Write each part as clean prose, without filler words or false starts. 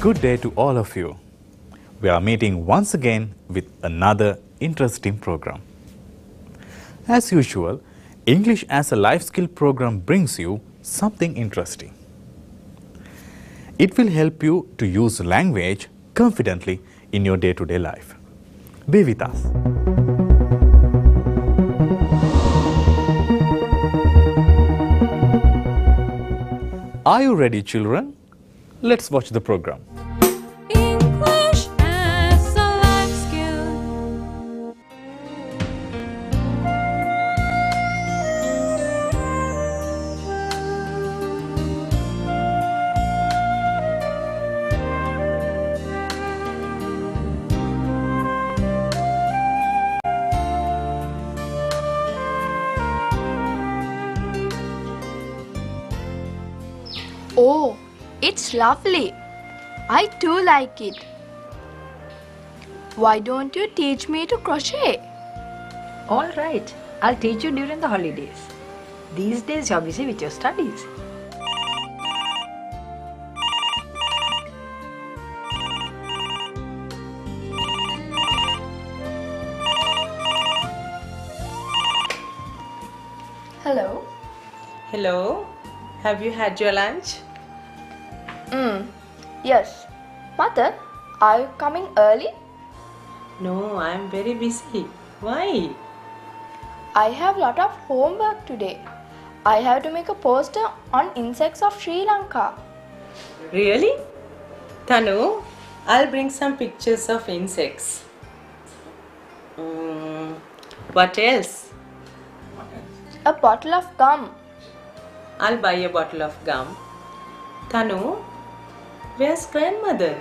Good day to all of you. We are meeting once again with another interesting program. As usual, English as a life skill program brings you something interesting. It will help you to use language confidently in your day-to-day life. Be with us. Are you ready, children? Let's watch the program. English as a life skill. Oh, it's lovely. I too like it. Why don't you teach me to crochet? All right, I'll teach you during the holidays. These days you're busy with your studies. Hello. Hello, have you had your lunch? Yes. Mother, are you coming early? No, I am very busy. Why? I have lot of homework today. I have to make a poster on insects of Sri Lanka. Really? Tanu, I'll bring some pictures of insects. What else? A bottle of gum. I'll buy a bottle of gum. Tanu, where's grandmother?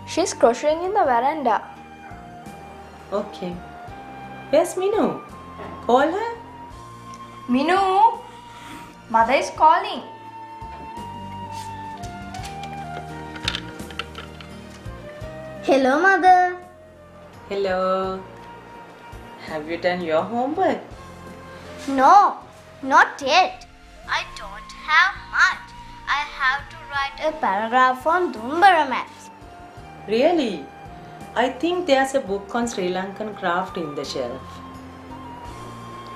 She's crocheting in the veranda. Okay. Where's Minu? Call her. Minu, Mother is calling. Hello, Mother. Hello. Have you done your homework? No, not yet. I don't have much. I have to write a paragraph on Dumbara maps. Really? I think there's a book on Sri Lankan craft in the shelf.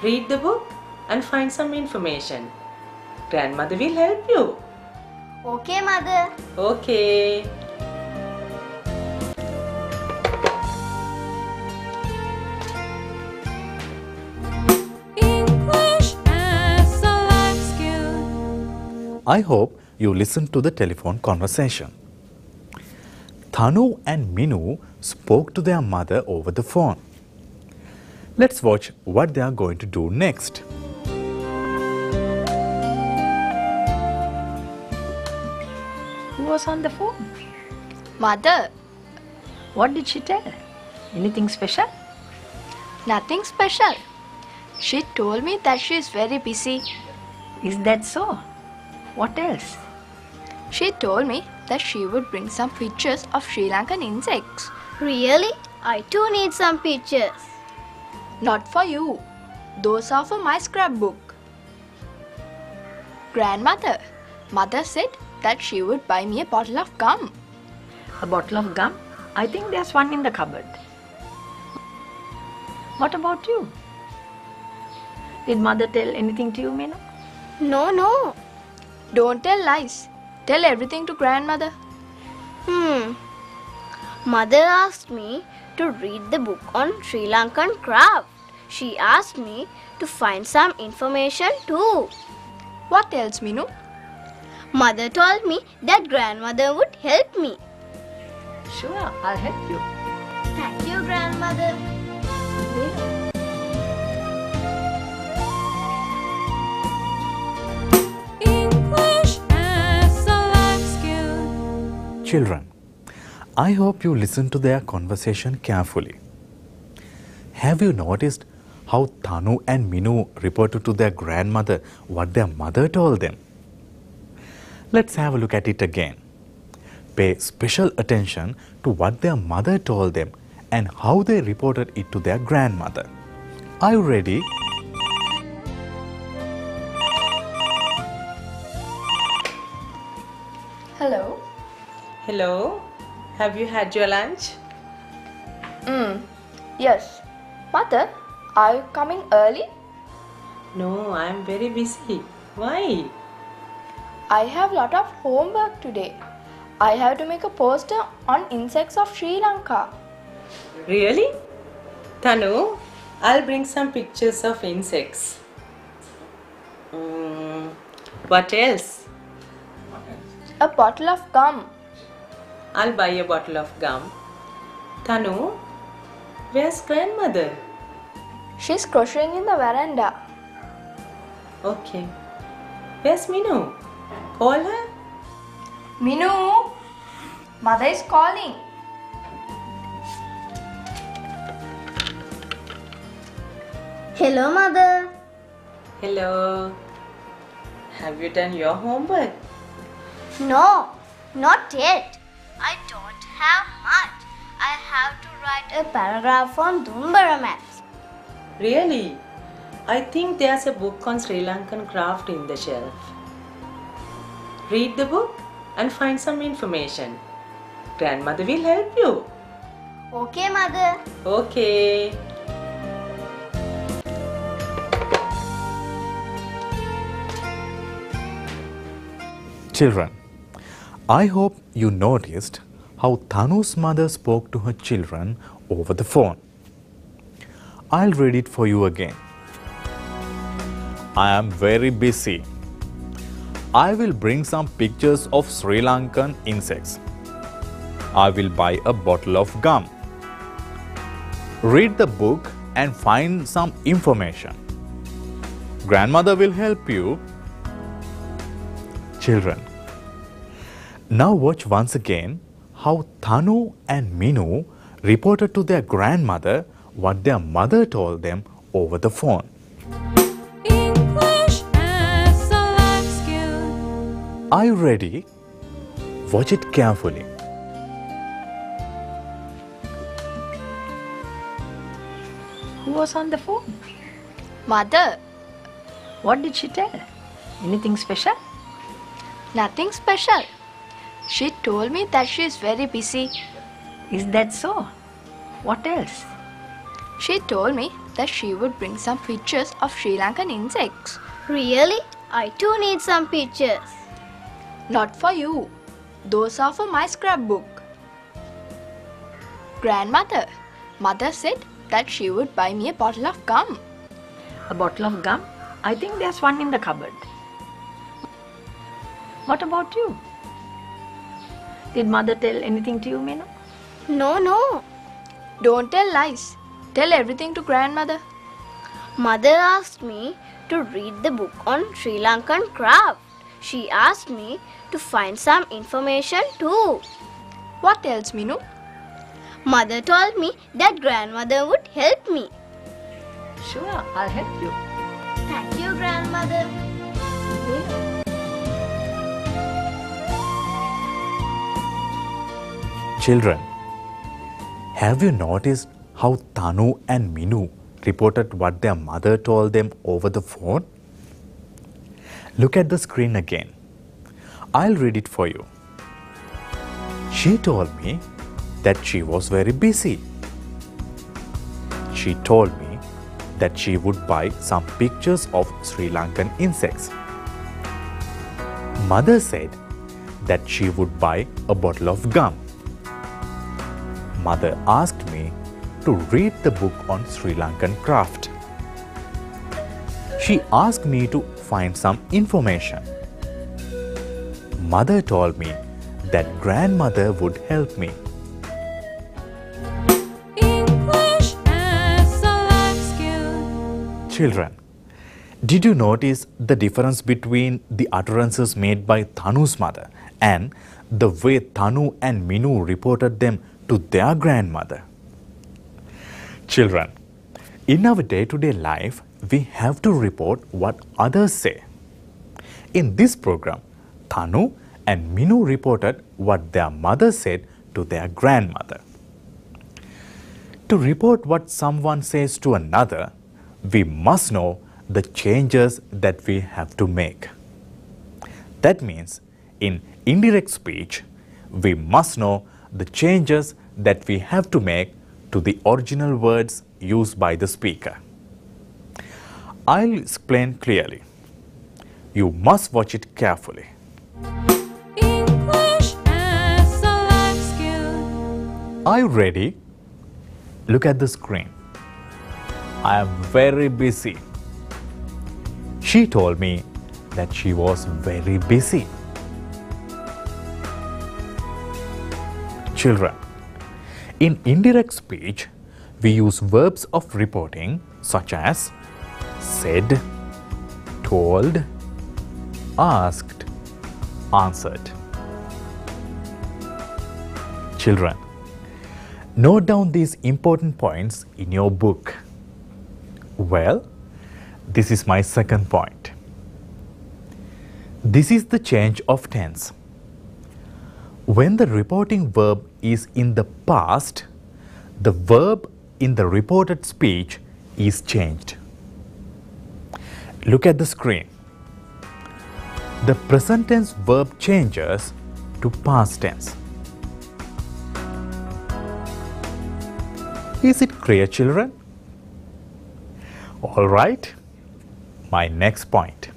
Read the book and find some information. Grandmother will help you. Okay, Mother. Okay. English as a life skill. I hope you listened to the telephone conversation. Thanu and Minu spoke to their mother over the phone. Let's watch what they are going to do next. Who was on the phone? Mother, What did she tell? Anything special? nothing special. She told me that she is very busy. Is that so? What else? She told me that she would bring some pictures of Sri Lankan insects. Really? I too need some pictures. Not for you. Those are for my scrapbook. Grandmother, Mother said that she would buy me a bottle of gum. A bottle of gum? I think there's one in the cupboard. What about you? Did Mother tell anything to you, Meena? No. Don't tell lies. Tell everything to grandmother. Mother asked me to read the book on Sri Lankan craft. She asked me to find some information too. What else, Minu? Mother told me that grandmother would help me. Sure, I'll help you. Thank you, grandmother. English as a life skill. Children, I hope you listened to their conversation carefully. Have you noticed how Thanu and Minu reported to their grandmother what their mother told them? Let's have a look at it again. Pay special attention to what their mother told them and how they reported it to their grandmother. Are you ready? Hello. Hello, have you had your lunch? Yes. Mother, are you coming early? No, I am very busy. Why? I have lot of homework today. I have to make a poster on insects of Sri Lanka. Really? Tanu, I'll bring some pictures of insects. What else? A bottle of gum. I'll buy a bottle of gum. Tanu, where's grandmother? She's crocheting in the veranda. Okay. Where's Minu? Call her. Minu, mother is calling. Hello, Mother. Hello. Have you done your homework? No, not yet. I don't have much. I have to write a paragraph on Dumbara maps. Really? I think there's a book on Sri Lankan craft in the shelf. Read the book and find some information. Grandmother will help you. Okay, Mother. Okay. Children, I hope you noticed how Tanu's mother spoke to her children over the phone. I'll read it for you again. I am very busy. I will bring some pictures of Sri Lankan insects. I will buy a bottle of gum. Read the book and find some information. Grandmother will help you. Children, now watch once again how Tanu and Minu reported to their grandmother what their mother told them over the phone. English as a life skill. Are you ready? Watch it carefully. Who was on the phone? Mother, What did she tell? Anything special? nothing special. She told me that she is very busy. Is that so? What else? She told me that she would bring some pictures of Sri Lankan insects. Really? I too need some pictures. Not for you. Those are for my scrapbook. Grandmother, mother said that she would buy me a bottle of gum. A bottle of gum? I think there's one in the cupboard. What about you? Did mother tell anything to you, Minu? No. Don't tell lies. Tell everything to grandmother. Mother asked me to read the book on Sri Lankan craft. She asked me to find some information too. What else, Minu? Mother told me that grandmother would help me. Sure, I'll help you. Thank you, grandmother. Children, have you noticed how Tanu and Minu reported what their mother told them over the phone? Look at the screen again. I'll read it for you. She told me that she was very busy. She told me that she would buy some pictures of Sri Lankan insects. Mother said that she would buy a bottle of gum. Mother asked me to read the book on Sri Lankan craft. She asked me to find some information. Mother told me that grandmother would help me. English as a life skill. Children, did you notice the difference between the utterances made by Tanu's mother and the way Tanu and Minu reported them to their grandmother? Children, in our day-to-day life, we have to report what others say. In this program, Tanu and Minu reported what their mother said to their grandmother. To report what someone says to another, we must know the changes that we have to make. That means, in indirect speech, we must know the changes that we have to make to the original words used by the speaker. I'll explain clearly. You must watch it carefully. English as a life skill. Are you ready? Look at the screen. I am very busy. She told me that she was very busy. Children, in indirect speech, we use verbs of reporting such as said, told, asked, answered. Children, note down these important points in your book. Well, this is my second point. This is the change of tense. When the reporting verb is in the past, the verb in the reported speech is changed. Look at the screen. The present tense verb changes to past tense. Is it clear, children? All right. My next point.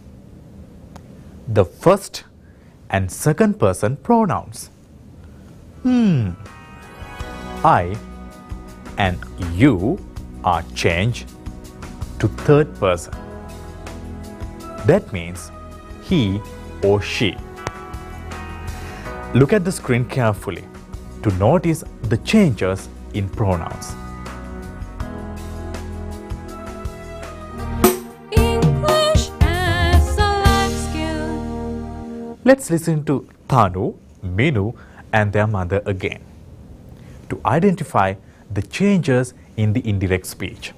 The first and second person pronouns. I and you are changed to third person. That means he or she. Look at the screen carefully to notice the changes in pronouns. English as a life skill. Let's listen to Thanu, Minu and their mother again to identify the changes in the indirect speech.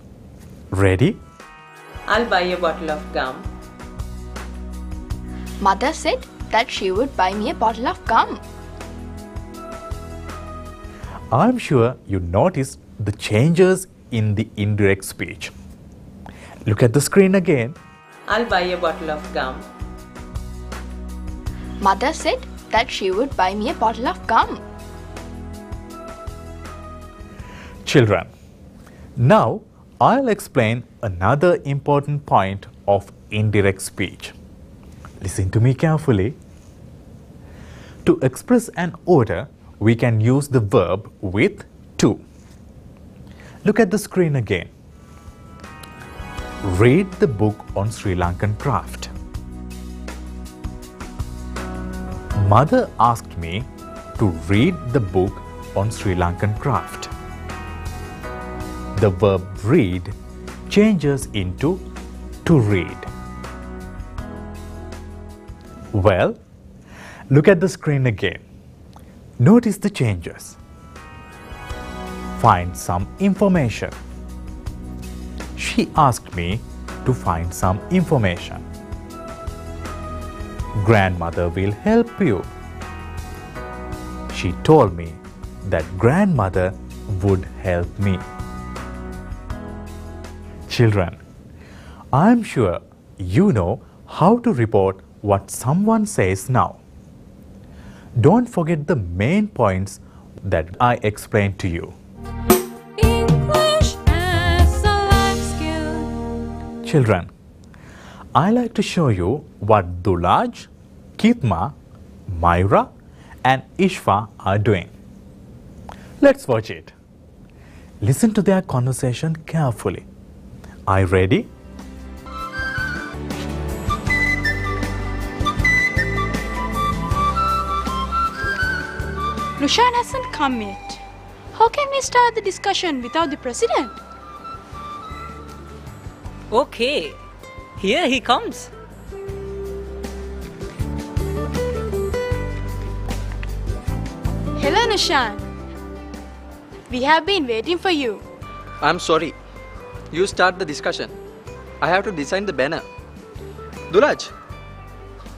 Ready? I'll buy a bottle of gum. Mother said that she would buy me a bottle of gum. I'm sure you noticed the changes in the indirect speech. Look at the screen again. I'll buy a bottle of gum. Mother said that she would buy me a bottle of gum. Children, now I'll explain another important point of indirect speech. Listen to me carefully. To express an order, we can use the verb with to. Look at the screen again. Read the book on Sri Lankan craft. Mother asked me to read the book on Sri Lankan craft. The verb read changes into to read. Well, look at the screen again. Notice the changes. Find some information. She asked me to find some information. Grandmother will help you. She told me that grandmother would help me. Children, I am sure you know how to report what someone says now. Don't forget the main points that I explained to you. English as a life skill. Children, I like to show you what Dulaj, Kitma, Myra and Ishva are doing. Let's watch it. Listen to their conversation carefully. Are you ready? Lushan hasn't come yet. How can we start the discussion without the president? Okay, here he comes. Hello, Nushan. We have been waiting for you. I'm sorry. You start the discussion. I have to design the banner. Dulaj,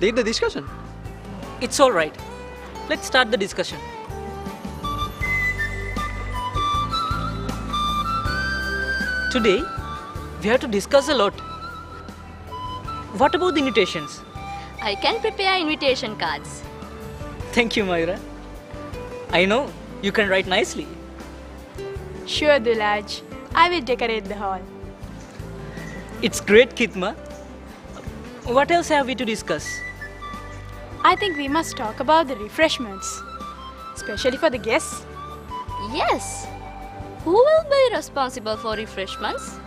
lead the discussion. It's all right. Let's start the discussion. Today, we have to discuss a lot. What about the invitations? I can prepare invitation cards. Thank you, Myra. I know you can write nicely. Sure, Dulaj. I will decorate the hall. It's great, Kitma. What else have we to discuss? I think we must talk about the refreshments, especially for the guests. Yes. Who will be responsible for refreshments?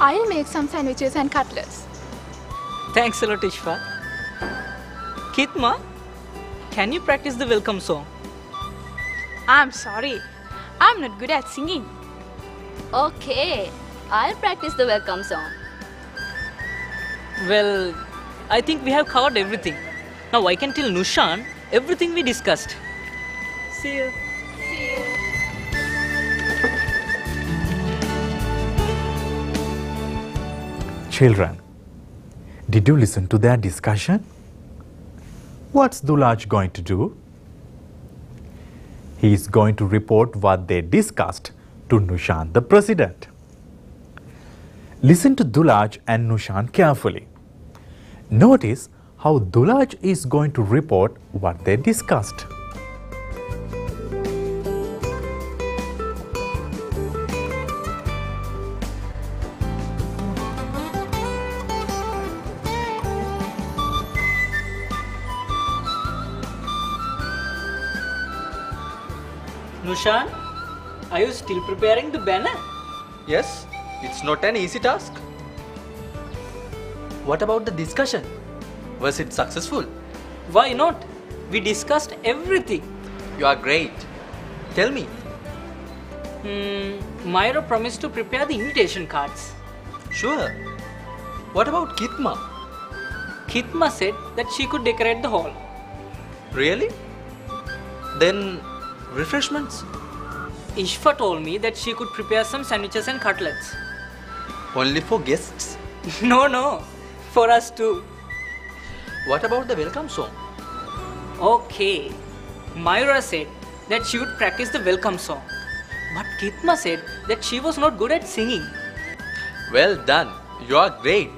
I'll make some sandwiches and cutlets. Thanks a lot, Ishfa. Kitma, can you practice the welcome song? I'm sorry. I'm not good at singing. Okay, I'll practice the welcome song. Well, I think we have covered everything. Now I can tell Nushan everything we discussed. See you. Children, did you listen to their discussion? What's Dulaj going to do? He is going to report what they discussed to Nushan, the president. Listen to Dulaj and Nushan carefully. Notice how Dulaj is going to report what they discussed. Nushan, are you still preparing the banner? Yes, it's not an easy task. What about the discussion? Was it successful? Why not? We discussed everything. You are great. Tell me. Myra promised to prepare the invitation cards. Sure. What about Kitma? Kitma said that she could decorate the hall. Really? Then refreshments? Ishfa told me that she could prepare some sandwiches and cutlets. Only for guests? No, for us too. What about the welcome song? Okay, Myra said that she would practice the welcome song. But Kitma said that she was not good at singing. Well done. You are great.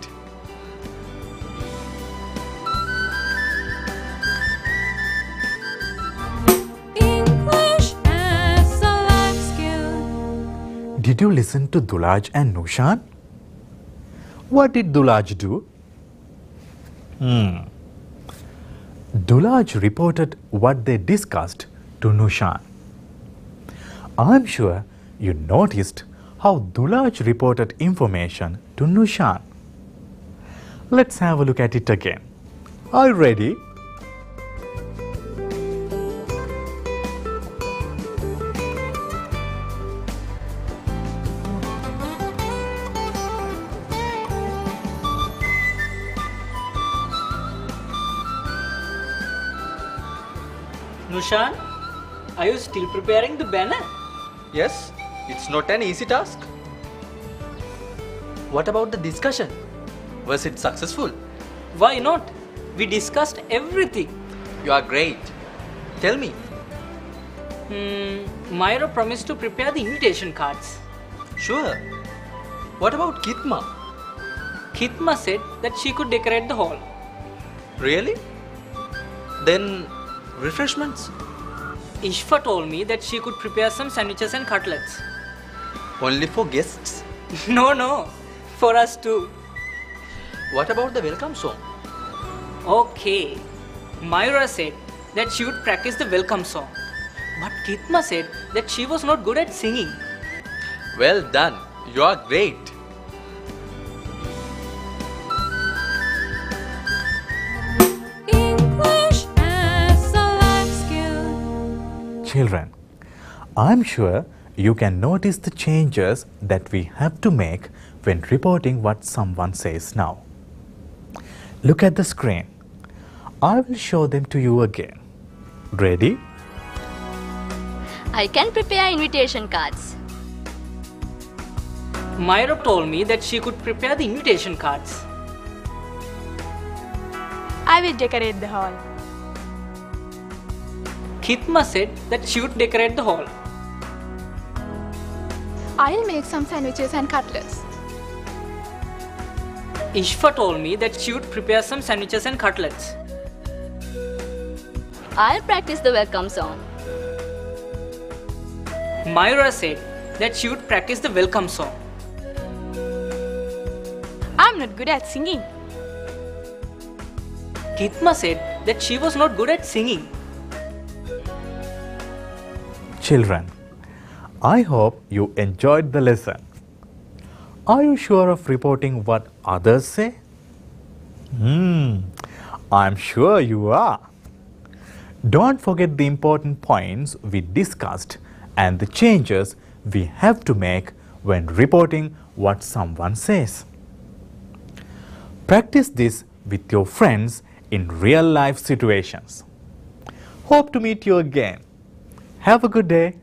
English as a life skill. Did you listen to Dulaj and Nushan? What did Dulaj do? Dulaj reported what they discussed to Nushan. I'm sure you noticed how Dulaj reported information to Nushan. Let's have a look at it again. Are you ready? Nushan, are you still preparing the banner? Yes, it's not an easy task. What about the discussion? Was it successful? Why not? We discussed everything. You are great. Tell me. Myra promised to prepare the invitation cards. Sure. What about Kitma? Kitma said that she could decorate the hall. Really? Then refreshments? Ishfa told me that she could prepare some sandwiches and cutlets. Only for guests? No, for us too. What about the welcome song? Okay, Myra said that she would practice the welcome song. But Kitma said that she was not good at singing. Well done. You are great. English as a life skill. Children, I'm sure you can notice the changes that we have to make when reporting what someone says now. Look at the screen. I will show them to you again. Ready? I can prepare invitation cards. Myra told me that she could prepare the invitation cards. I will decorate the hall. Kitma said that she would decorate the hall. I'll make some sandwiches and cutlets. Ishfa told me that she would prepare some sandwiches and cutlets. I'll practice the welcome song. Myra said that she would practice the welcome song. I'm not good at singing. Kitma said that she was not good at singing. Children, I hope you enjoyed the lesson. Are you sure of reporting what others say? I'm sure you are. Don't forget the important points we discussed and the changes we have to make when reporting what someone says. Practice this with your friends in real life situations. Hope to meet you again. Have a good day.